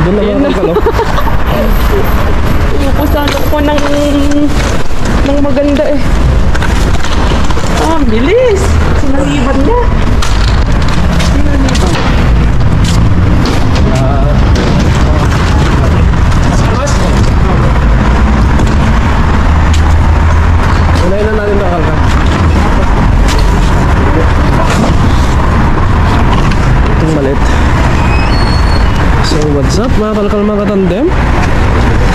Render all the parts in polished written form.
Doon na mga kalkal, oh. Pupusan ako ng maganda eh. Ah, bilis. Sinaliban niya. Sinaliban. Unahin na natin mga kalkal. Itong malit. So what's up mga kalkal, mga katandem?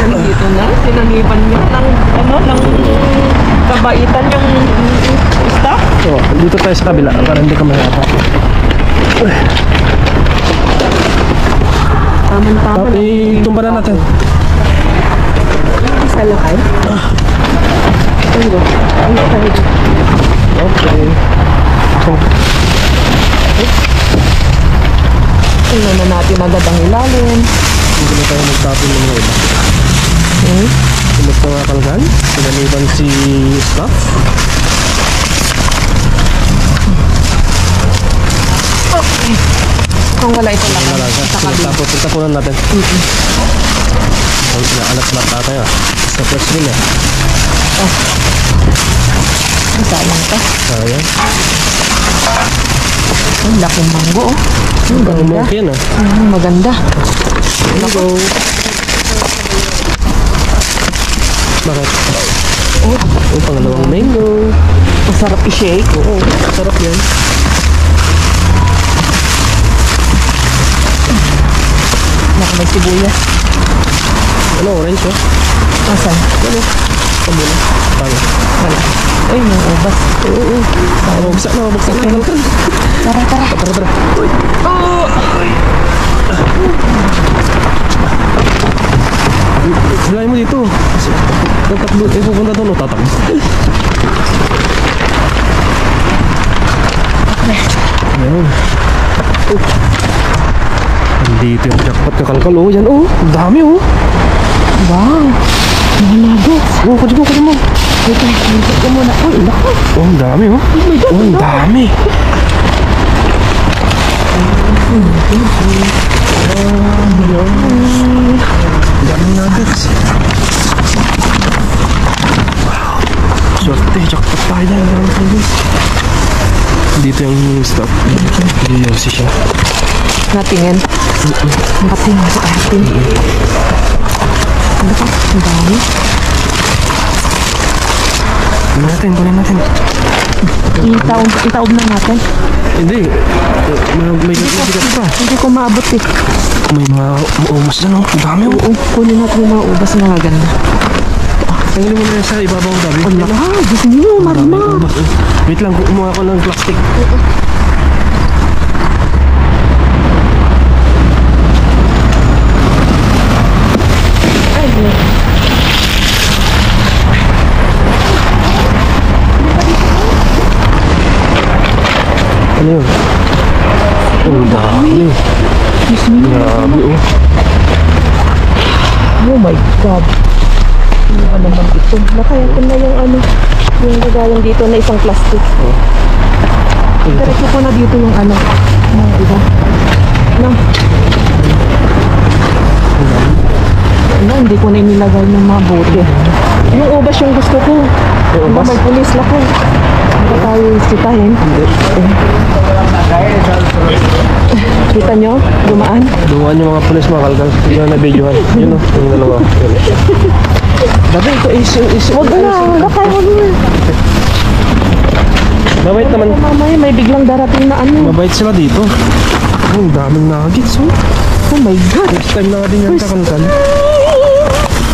Dito na, sinaniban niya ng kabaitan yung staff. So, dito tayo sa kabila para hindi ka mahirapan. Tama-tama lang. Itumba na natin. Isa lakay. Ayun. Okay. Tingnan na natin agad ang ilalim. Hindi na tayo magtapon ng mga iba. Kumusta mga kalkal? Sinaniban si staff. Okay. Kung wala ito lang. Tapos tapunan natin. Ang inaalat-alat na tayo sa press rin eh. Ang sayang to. Ayan. Ang laking manggo oh. Ang ganda. Umok yan ah. Maganda. Mango. Bakit? Pangalawang mango. Masarap i-shake. Oo, sarap yan. Naku, may sibuyas. Ano, orange oh? Asan? Ano? Pabula. Paano? Wala. Uy, may ubas. Oo. Mabagsak na, mabagsak na. Tara. Tara. Hilahin mo dito. Tatakbo. Pupunta doon o tatakbo. Ayan. Andito yung jackpot na kalkal. Oh, yan oh. Ang dami oh. Wow. Mga nuggets. Oh, kunin mo. Ito, hinto ko muna. Uy, naku. Oh, ang dami oh. Oh, ang dami. Ang daming nuggets. Wow. Swerte, jackpot tayo dyan. Dito yung stop. Dito siya. Natingin. Nakatingin sa atin. Ano ka? Ang dami. Kunin natin. Itaob na natin. Hindi. May bigat pa. Hindi ko maabot eh. May mga umus dyan oh. Ang dami oh. Oo, kunin natin yung mga ubas na maganda. Tanggalin mo na yan sa ibabaw ng gabi. Wala ka, gusto niyo, marima. Wait lang, kumuha ako ng plastic. Ano yun? Ang dami. Grabe oh. Oh my God. Ano ba naman ito? Nakayat na yung yung lagayan dito na isang plastic. Diretso ko na dito yung mga iba. Hindi ko na inilagay ng mga bote. Yung ubas yung gusto ko. Ubas? May pulis na ko. Hindi tayo sitahin. Kita nyo? Dumaan? Dumaan yung mga pulis mga kalkal. Hindi na na-videohan. Yun o, yung dalawa. Dabi, ito is... Huwag na, lakay mo na. Mabait naman. Mamaya may biglang darating na Mabait sila dito. Ang daming nuggets oh. Oh my God. Next time na din yan kakalkal.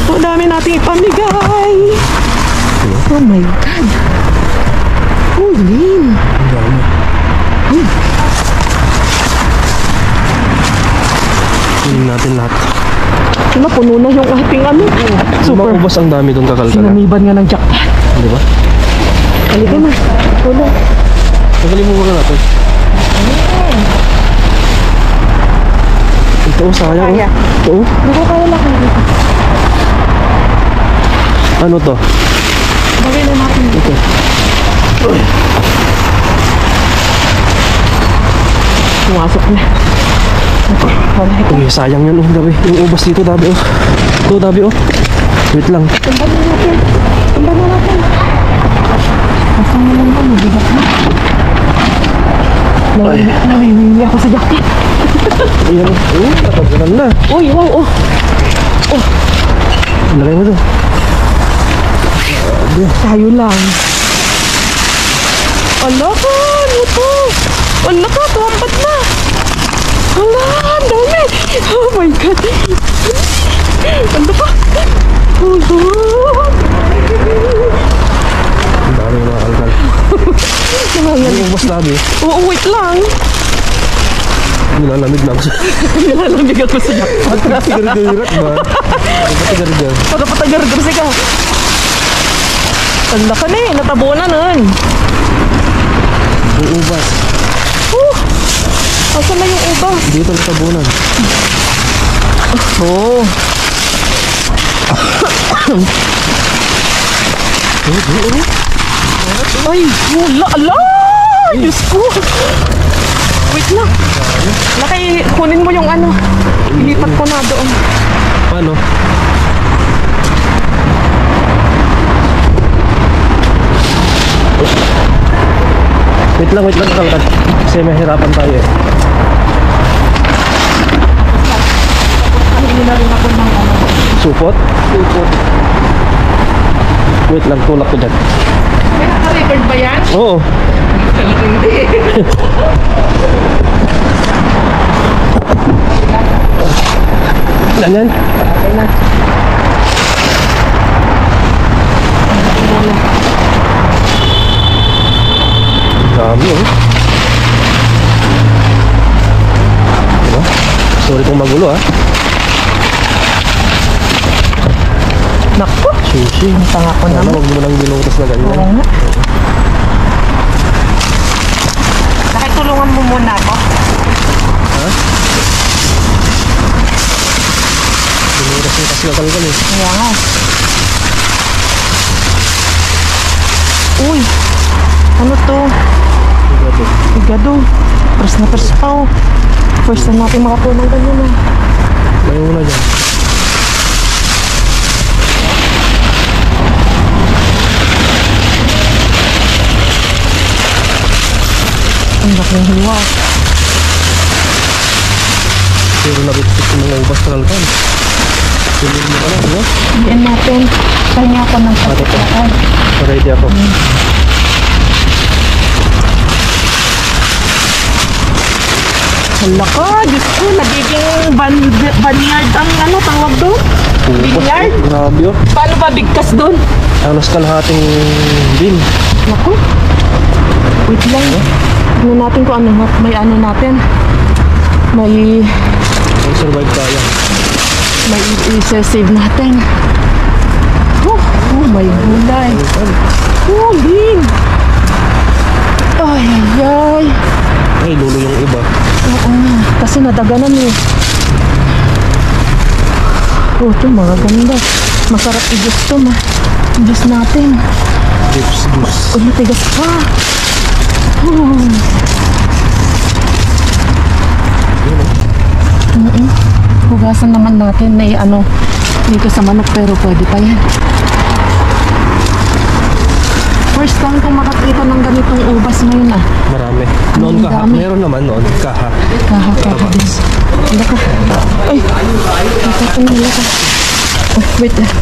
Ang dami nating ipamigay. Oh my God. Oh, Lin. Ang dami. Kunin natin lahat. Puno na yung ating Super. Maubos ang dami itong kakalkal. Sinaniban nga ng jackpot. Di ba? Halika na. Tulong. Tagalin mo muna natin. Ito oh, sayang oh. Ito oh. Hindi ko kaya lang dito. Ano to? Bagay na natin dito. Pumasok na. Alright. Uy, sayang yun, oh, Dabi. Yung ubas dito, Dabi, oh. Ito, Dabi, oh. Wait lang. Tumban na natin. Tumban na natin. Asan na lang ba? Mabigat na. Nawiwili ako sa jacket. Ayan, oh. Natagalan na. Uy, wow, oh. Oh, Lagay mo doon. tayo lang. Ala ka, ano to? Ala ka, tuwampat na. Ala, ang dami. Oh my God. Ano pa? Ala. Ang dami mga kalkal. Yung ubas, Dabi. Oo, wait lang. Nilalamig na ako sa... Nilalamig ako sa jacket. Tigar-tigarat ba? Tigar-tigar. Para patagar-garsi ka. Tanda ka na eh, natabunan nun. Yung ubas. Asan na yung ubas? Dito sa tabunan. Oo. Ay, wala, ala! Diyos ko! Wait lang. Laki, kunin mo yung ano. Ilipat ko na doon. Paano? Wait lang, kalkal. Kasi mahirapan tayo eh. Hindi na rin ako ng ano. Supot? Supot. Wait lang, tulak ko dyan. May naka-record ba yan? Oo. Hindi. Ganyan? Okay na. Dami oh. Diba? Sorry kung magulo ah. Naku! Sushi. Ang tanga ko Ano, naman. huwag mo nang binutas na ganyan. Oo nga. Nakitulungan mo muna ako. Ha? Binutas mo kasi kalkal eh. Kaya nga. Uy! Ano to? Grabe. Igado. Press na press pa oh. First time natin makapunan ganyan ah. May una dyan. Ang laking hiwa. Pero nabitbit yung mga ubas kalkal. Silin mo ka lang, diba? Hiyan natin. Pahinga ako ng pagkakaan. Ready ako. Hala ka, Diyos ko, nagiging banyard ang ano, tawag doon? Binyard? Grabe oh. Paano ba bigkas doon? Halos kalahating bin. Naku. Wait lang. Ano natin kung ano, may ano natin. May Survive tayo. i-save natin. Oh, may gulay. Oh, bin. Ay, ay, ay. Ay, lulo yung iba. Oo nga, kasi nadaganan eh. Oh, ito mga ganda. Masarap i-juice ito, i-juice natin. Juice. Oh, matigas pa. Hugasan naman natin na ano dito sa manok pero pwede pa yan. First time kong makakita ng ganitong ubas ngayon ah. Marami. Noon Ang kaha. dami. Meron naman noon. Kaha. Kahaka din. Wala ka. Ay! Wala ka. Oh, wait lang.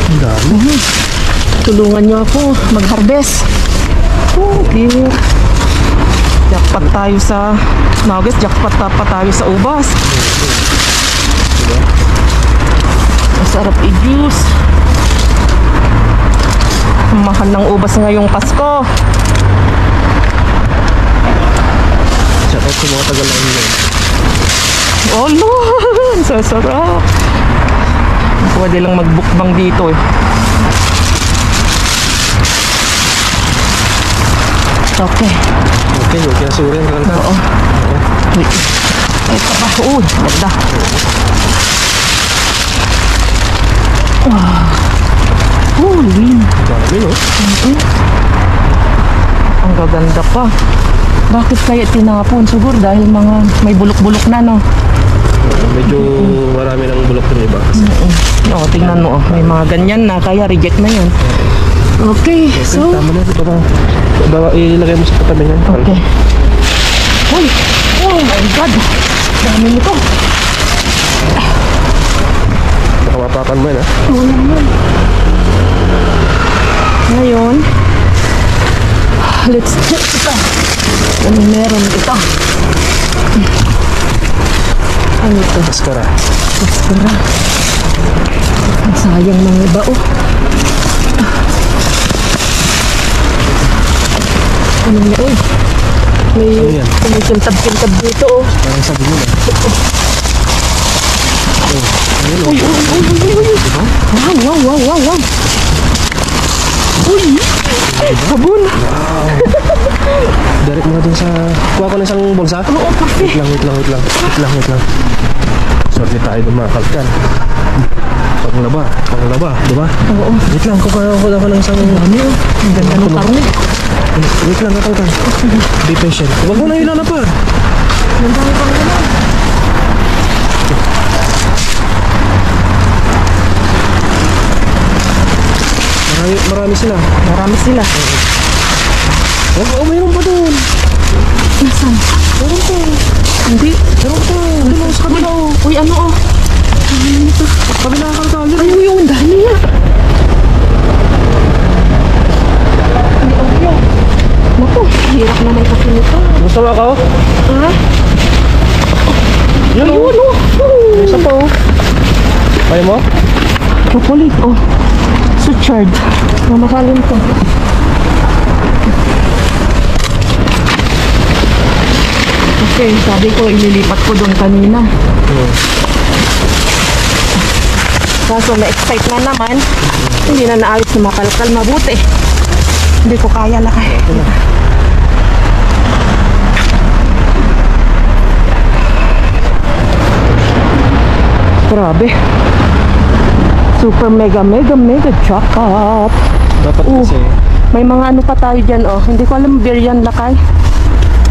Ang dami. Tulungan niyo ako mag-harvest. Okay. Jackpot tayo sa Nuggets. Jackpot pa tayo sa ubas. Masarap i-juice. Ang mahal ng ubas ngayong Pasko. Shout out sa mga tagal-ang yun. Oh, Lord! Sasarap. Pwede lang magbukbang dito eh. Okay. Okay, huwag yan surin. Oo. Wait. Ito pa. Uy, ganda. Wow. Holy. Dami no? Gaganda pa. Bakit kaya tinapon? Siguro dahil mga may bulok-bulok na, no? Medyo marami ng bulok yung iba. Oo, tingnan mo. May mga ganyan na, kaya reject na yan. Okay, so... Tama na. Baka ilagay mo sa katabi niyan. Okay. Uy! Oh my God! Dami nito. Baka mapakan mo yan, ha? Oo naman. Ngayon, let's check ito. Ano meron ito? Ano ito? Maskara. Maskara. Ang sayang mga iba, oh. Ano na, uy? May Ano yan? kumikintab-kintab dito, oh. Parang sabi mo na. Uy, uy, uy, uy, uy, uy. Wow, wow, wow, wow, wow. Uy! Sabon! Direct mo na dun sa... Kuha ko na isang bulsa. Oo, kasi. Wait lang. Sorry tayo dun mga kalkan. Panglaba, di ba? Oo. Wait lang, kuha ko ng isang... Ano yun? Ang ganda ng karne. Wait lang, kalkan. Be patient. Huwag mo na ilalapad. Ang dami pang naman. Marami sila. Marami sila. Oh, mayroon pa dun. Nasaan? Meron pa. Hindi. Meron pa. Doon sa kabila. Uy, ano, oh? Ano ito? Kabila kalkan. Ay, uy, ang dami yan. Naku, hirap naman kasi nito. Gusto mo ako? Ha? Yun, Ayun, oh. May isa pa, oh. Kaya mo? Chocolate, oh. Suchard. Mamahalin to. Okay, sabi ko, ililipat ko doon kanina. Kaso na-excite na naman. Hindi na naayos na makalkal mabuti. Hindi ko kaya lakay. Grabe. Super mega jackpot. Dapat kasi. May mga ano pa tayo dyan, oh. Hindi ko alam beer yan, lakay.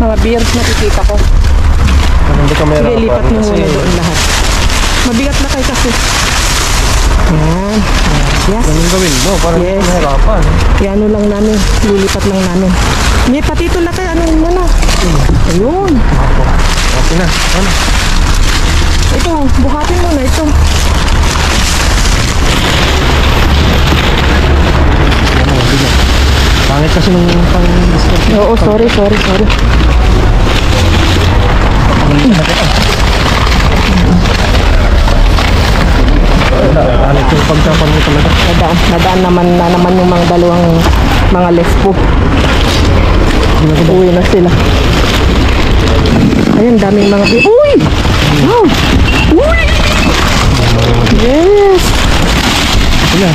Mga beer nakikita ko. Hindi ka meron. Sige, lipat mo muna doon lahat. Mabigat lakay kasi. Yan. Yes. Ganun gawin mo, parang Yes. mahirapan. Yan lang namin. Lilipat lang namin. Hindi, pati ito lakay. Ano yun na? Ayun. Okay na. Ano? Ito, buhatin mo na ito. Pangit kasi nung pang-discount. Oo, sorry. Pangit yung pagkapan mo talaga. Nadaan naman yung mga dalawang mga lespo. Uwi na sila. Ayan, daming mga... Uy! Wow! Uy! Yes! Yan.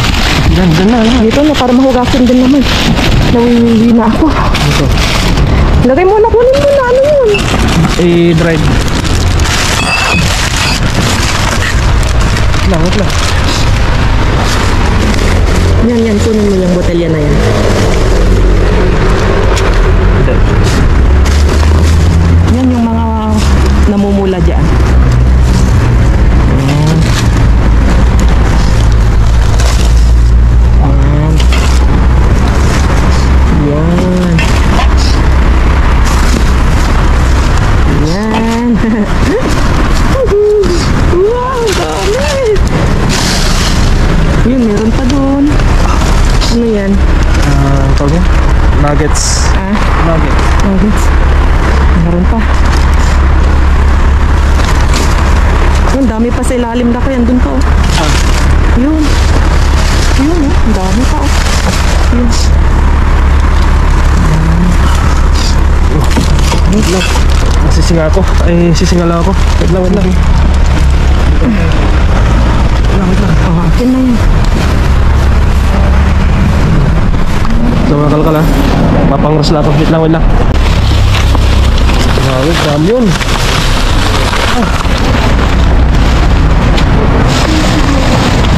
Dyan na. Dito na, para mahugasin din naman. Nawiwiwi na ako. Ito. Lagay mo na, kunin mo na. Ano yun? I-drive. Wait lang. Yan, kunin mo yung botelya na yan. Yan yung mga namumula dyan. Wow, dami! Yun, meron pa doon. Ano yan? Tawag mo? Nuggets. Nuggets. Nuggets. Meron pa. Yun, dami pa sa ilalim na kaya. Doon pa, oh. Yun. Yun, oh. Ang dami pa, oh. Yun. Wait lang. Sisinga ako. Sisinga lang ako. Wait lang. Wait lang. Akin na yan. So mga kalkal, ha. Mapangras lang ako. Wait lang. Dami yun.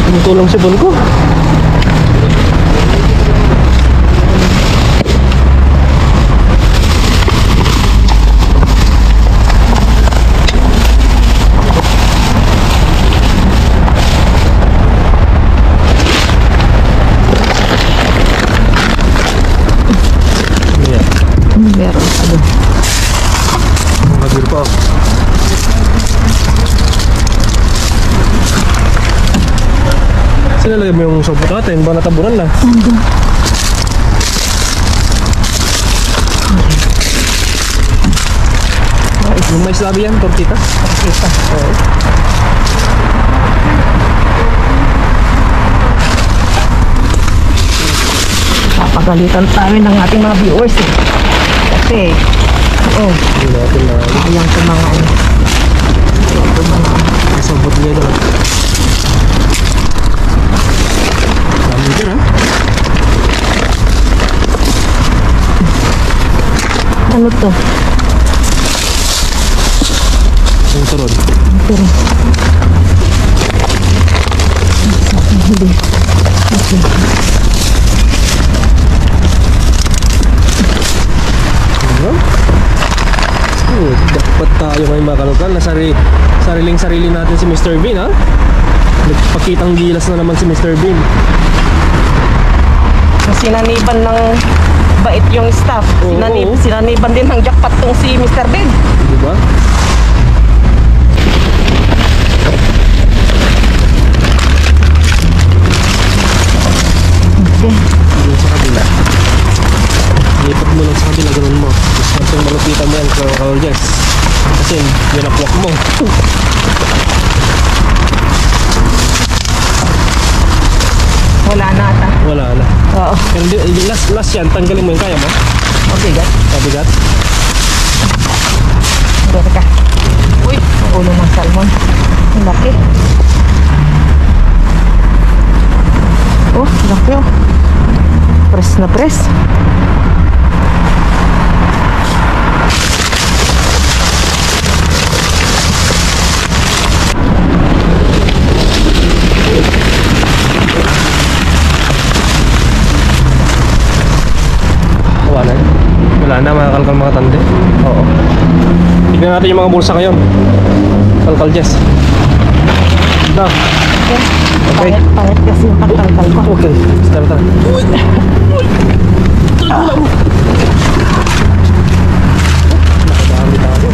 Tumutulong si Bon ko. Nilagay mo yung sobot natin, ba natabunan na? Nandun. Yung mais labi yan, tortita. Tortita. Oo. Papagalitan tayo ng ating mga viewers eh. Kasi, Hindi natin na ayan sa mga ano. may sobot niya doon. Dami dyan ha? Ano to? Yung turod. Pero, hindi. Okay. Ayan. Oh, dapat tayo may makalukan na sariling-sarili natin si Mr. Bean ha? Nagpakitang gilas na naman si Mr. Bean. Sinaniban ng bait yung staff. Oo. Sinaniban din ng jackpot tong si Mr. Ben. Diba? Okay. Doon sa kabila. Lipat mo lang sa kabila, ganun mo. Tapos natin malupitan mo yan, Carl Jess. Kasi winakwak mo. Wala na ata. Wala na. Oo. Pero last yan, tanggalin mo yung kaya mo. Okay, guys. Kabigat. Dito ka. Uy, ang ulo ng salmon. Ang laki. Oh, laki oh. Press na press. Wala na, makakalkal mga tande. Oo. Tignan natin yung mga bulsa ngayon. Kalkal Jess. Ito. Okay. Pangit kasi yung pagkalkal ko. Okay. Tara. Nakadami tayo.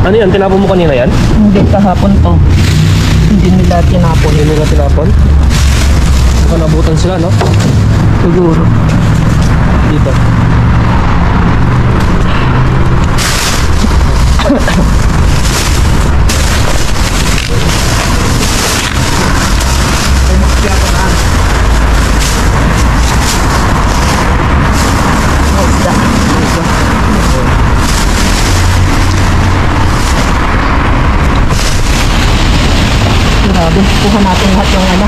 Ano yan? Tinapon mo kanina yan? Hindi kahapon to. Hindi nila tinapon. Hindi nila tinapon? Baka nabutan sila, no? Siguro. Dito. Grabe, kuha natin lahat yung ano.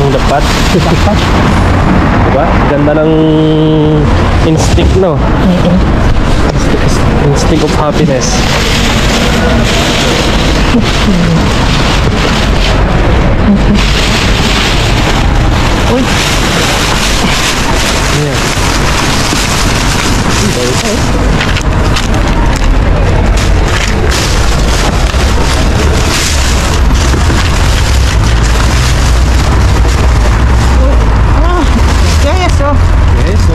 Yung dapat. Dapat. Diba? Ganda ng instinct, no? Instinct of happiness. Uy, Ayan. yes oh. Okay, so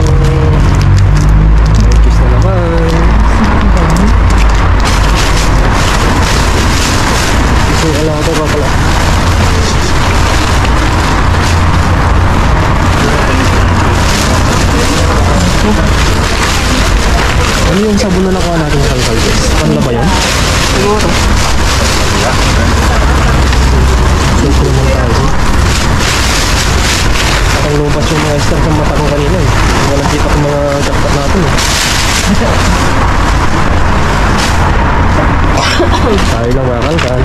Merkis na naman. So, alam ko pa pala. Ano yung sabon na nakuha natin sa Kalkal Jess? Ano ba yun? Siguro. Ito naman tayo. Parang lumabas yung mga star sa mata ko kanina eh. Walang kita ko mga jackpot natin eh. Tayo lang mga kalkal.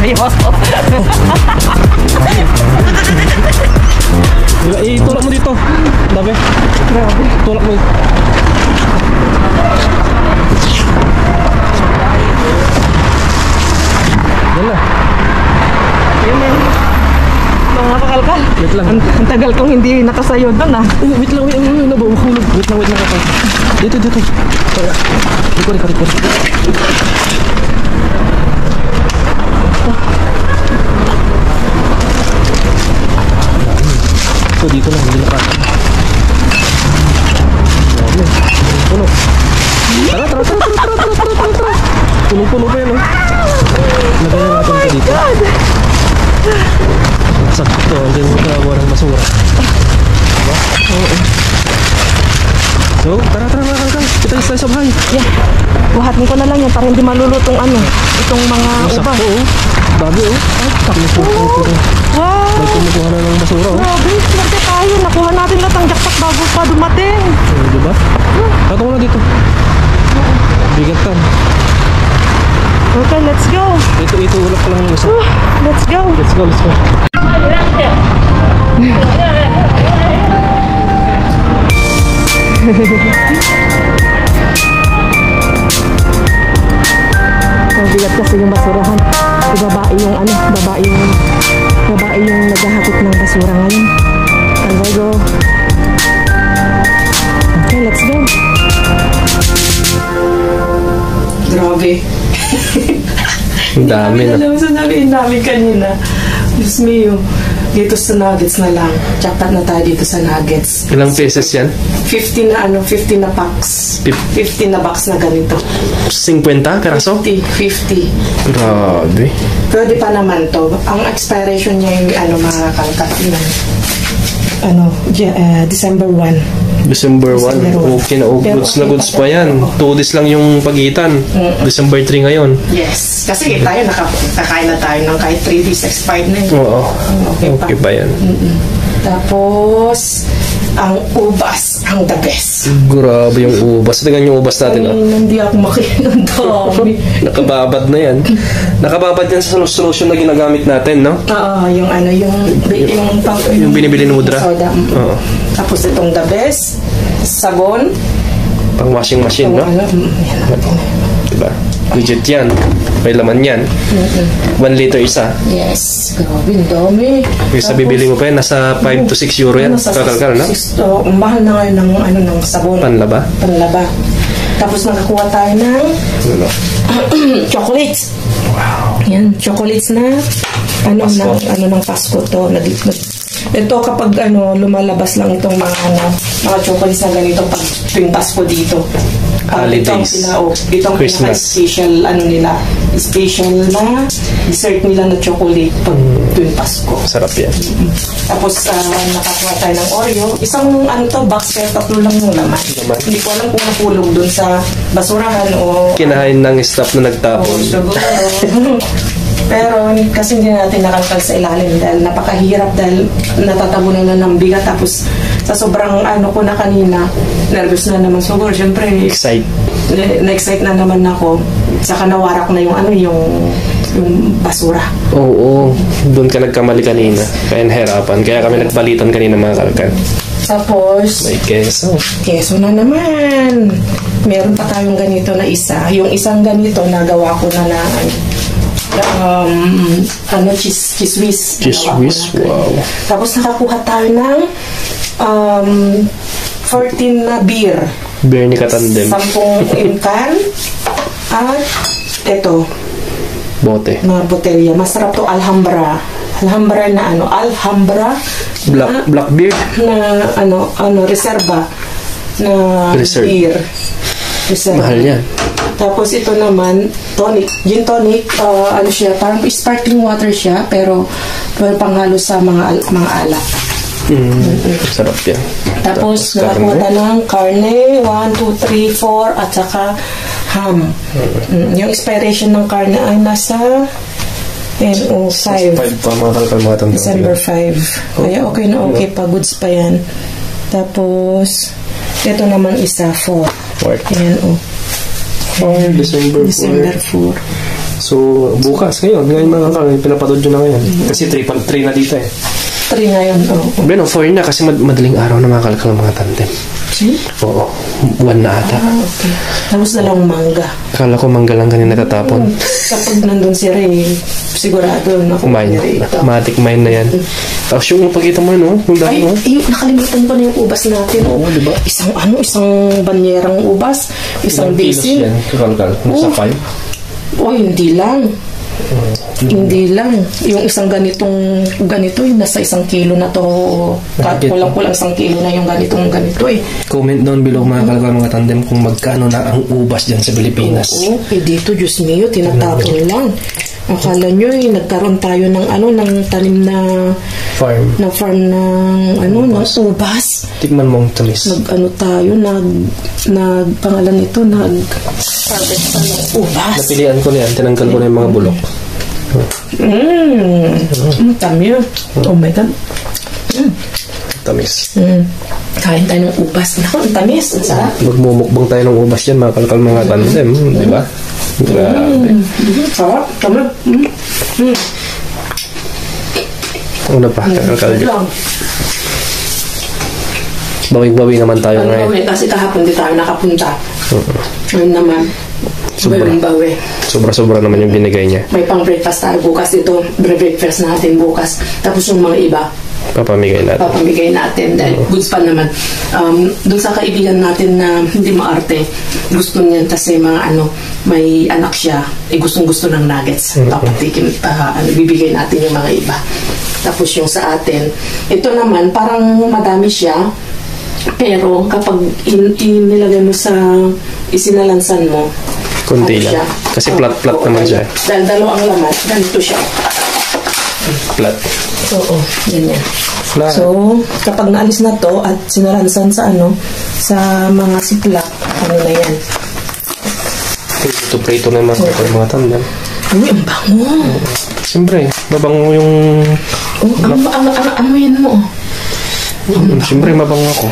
Seryoso. Tulak mo dito. Dabi. Grabe. Tulak mo. Yan na. Yun yun. Mga kakalkal. Wait lang. Ang tagal kong hindi nakasayo doon ah. Wait lang. Nabahulog. Wait lang. Dito. Riko. So dito lang, hindi na kaya. Puno. Tara. Puno pa yan, oh. Lagay na natin ito dito. Sakto, hindi mo nagawa ng basura. Diba? Oo. So, tara. Kita tayo sa bahay. Yeah. Buhatin ko na lang yan para hindi malulutong itong mga ubas. Sakto, oh. Bago, oh. Sakto. Wow. May kumukuha na ng basura, oh. Grabe, swerte tayo. Nakuha natin lahat ang jackpot bago pa dumating. Diba? Tato ko na dito. Bigat ka. Okay, let's go. Ito ulap pa lang ng isa. Let's go. Let's go. Bigat kasi yung basurahan. Babae yung naghahakot ng basura ngayon. Okay, go. Okay, let's go. Grabe. Ang dami na. Alam mo, sabihin namin kanina. Diyos mio. Dito sa nuggets na lang. Jackpot na tayo dito sa nuggets. Ilang pesos yan? 15 na packs. 15 na box na ganito. 50 karaso? 50. Grabe. Pwede pa naman to. Ang expiration niya yung mga kalkatinan. December 1. December 1. Okay na. Goods pa yan. 2 days lang yung pagitan. December 3 ngayon. Yes. Kasi tayo nakakain na tayo ng kahit 3 days expired na yun. Oo. Okay pa yan. Tapos, ang ubas, ang the best. Grabe yung ubas. Tingnan yung ubas natin. Hindi ako makilang dami. Nakababad na yan. Nakababad yan sa solution na ginagamit natin, no? Oo, yung binibili ng mudra. Soda. Oo. Tapos itong the best, sabon. Pang washing machine, no? Diba? Legit yan. May laman yan. 1 liter isa. Yes. Grabe, ang dami. Kaysa bibili mo pa yan, nasa 5 to 6 euro yan. Kakalkal, no? Mahal na ngayon ng sabon. Panlaba? Panlaba. Tapos nakakuha tayo ng chocolates. Wow. Yan, chocolates na ng Pasko to. Ito kapag lumalabas lang itong mga chocolates na ganito pag tuwing Pasko dito. Holidays. Itong Christmas. special special na dessert nila na chocolate pag tuwing Pasko. Sarap yan. Tapos nakakuha tayo ng Oreo. Isang box kaya 3 lang yung laman. Hindi ko alam kung napulog dun sa basurahan o Kinahain ng staff na nagtapon. Pero kasi hindi natin nakalkal sa ilalim dahil napakahirap dahil natatabunan na ng bigat. Tapos sa sobrang ko na kanina, nervous na naman siguro. Siyempre, na-excite na naman ako. Saka nawarak na yung basura. Oo. Doon ka nagkamali kanina. Kaya nahirapan. Kaya kami nagbalitan kanina mga kalkal. Tapos, may keso. Keso na naman. Meron pa tayong ganito na isa. Yung isang ganito, nagawa ko na cheese whiz. Cheese whiz? Wow. Tapos nakakuha tayo ng 14 na beer. Beer ni Katandem. 10 in can. At ito. Bote. Mga botelya. Masarap to Alhambra. Alhambra na Alhambra. Black beer? Na reserva. Na beer. Reserva. Mahal yan. Tapos ito naman, tonic. Gin tonic, siya, parang sparkling water siya, pero panghalo sa mga alak. Sarap yan. Tapos nakakuha tayo ng karne, 1, 2, 3, 4, at saka ham. Yung expiration ng karne ay nasa 5. 5 pa mga kalkal mga tanda. December 5. Kaya okay na okay pa, goods pa yan. Tapos, ito naman isa, 4. Ayan, December 4. So, bukas ngayon mga kalkal, pinapanood nyo na ngayon. Kasi 3 na dito 3 ngayon, Bueno, 4 na kasi madaling araw na mga kalkal mga tandem. Oo, 1 na ata. Okay. Tapos dalawang mangga. Akala ko mangga lang kanina natatapon. Kapag nandun si Ray, sigurado na kumain na ito. Matic mine na yan. Tapos yung pagkita mo, no? Ay, nakalimutan ko na yung ubas natin. Oo, diba? Isang banyerang ubas, isang basin. Ilang kilos yan? Kalkal? Nasa 5? Hindi lang. Hindi lang. Yung isang ganito, yung nasa 1 kilo na to. Kulang-kulang 1 kilo na yung ganito eh. Comment down below mga kalakal mga tandem kung magkano na ang ubas dyan sa Pilipinas. Oo, dito, Diyos mio, tinatapon lang. Akala nyo nagkaroon tayo ng ng tanim na Farm. ng ubas. Tikman mo ang tamis. Pangalan nito, harvest pa ng ubas. Napilian ko na yan, tinanggal ko na yung mga bulok. Tamis. Oh my God. Tamis. Kain tayo ng ubas. Naku, ang tamis. Ang sarap. Magmumukbang tayo ng ubas yan, mga kalakal mga tandem. Di ba? Grabe. Sarap. Tama. Una pa, kalakal dyan. Bawing-bawi naman tayo ngayon. Kasi kahapon di tayo nakapunta. Ngayon naman. Bawing-bawi. Sobra-sobra naman yung binigay niya. May pang-breakfast tayo bukas. Ito, breakfast natin bukas. Tapos yung mga iba, Papamigay natin. Dahil goods pa naman. Doon sa kaibigan natin na hindi maarte, gusto niya kasi may anak siya, gustong-gusto ng nuggets. Papatikin, bibigay natin yung mga iba. Tapos yung sa atin, ito naman, parang madami siya, pero kapag inilagay mo sa isinalansan mo, kunti lang. Kasi plat-plat naman siya. Dahil dalawang laman, ganito siya. Plat. Oo, ganyan. Flat. So, kapag naalis na to at sinalansan sa mga siplak, na yan. Prito na yung mga tandem. Uy, ang bango. Siyempre, mabango yung... Amoyin mo. Siyempre, mabango ako.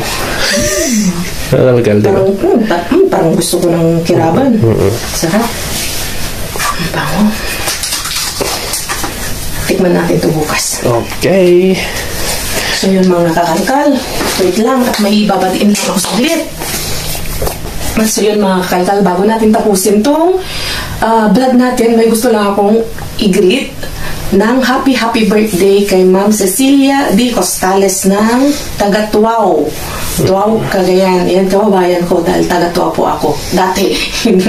Nalalagal, di ba? Parang gusto ko ng kiraban. Sarap. Ang bango. Tikman natin ito bukas. Okay. So yun mga kakalkal. Wait lang at may babatiin lang ako saglit. So yun mga kakalkal, bago natin tapusin tong vlog natin, may gusto lang akong i-greet ng happy birthday kay Ma'am Cecilia D. Costales ng taga Tuaw, Cagayan. Yan, kababayan ko dahil taga Tuaw po ako. Dati,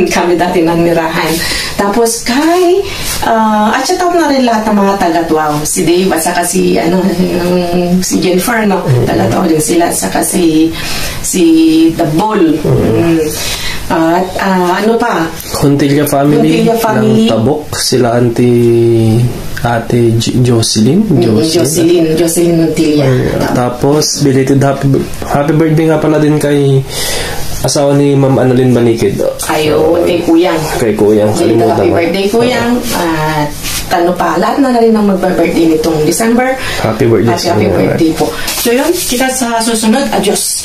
kami dati nanirahan. Tapos kay, at siya na rin lahat ng mga taga Tuaw. Si Dave at saka si Jennifer, no? Taga Tuaw din sila. At saka si The Bull. At ano pa? Contilla family ng Tabok. Sila Ate Jocelyn Montilla. Tapos belated happy birthday nga pala din kay asawa ni Ma'am Annalyn Banikid. Ayun, kay Kuyang. Happy birthday Kuyang. At lahat na rin ang mag-birthday nitong December. Happy birthday po. So yun, kita sa susunod. Adios.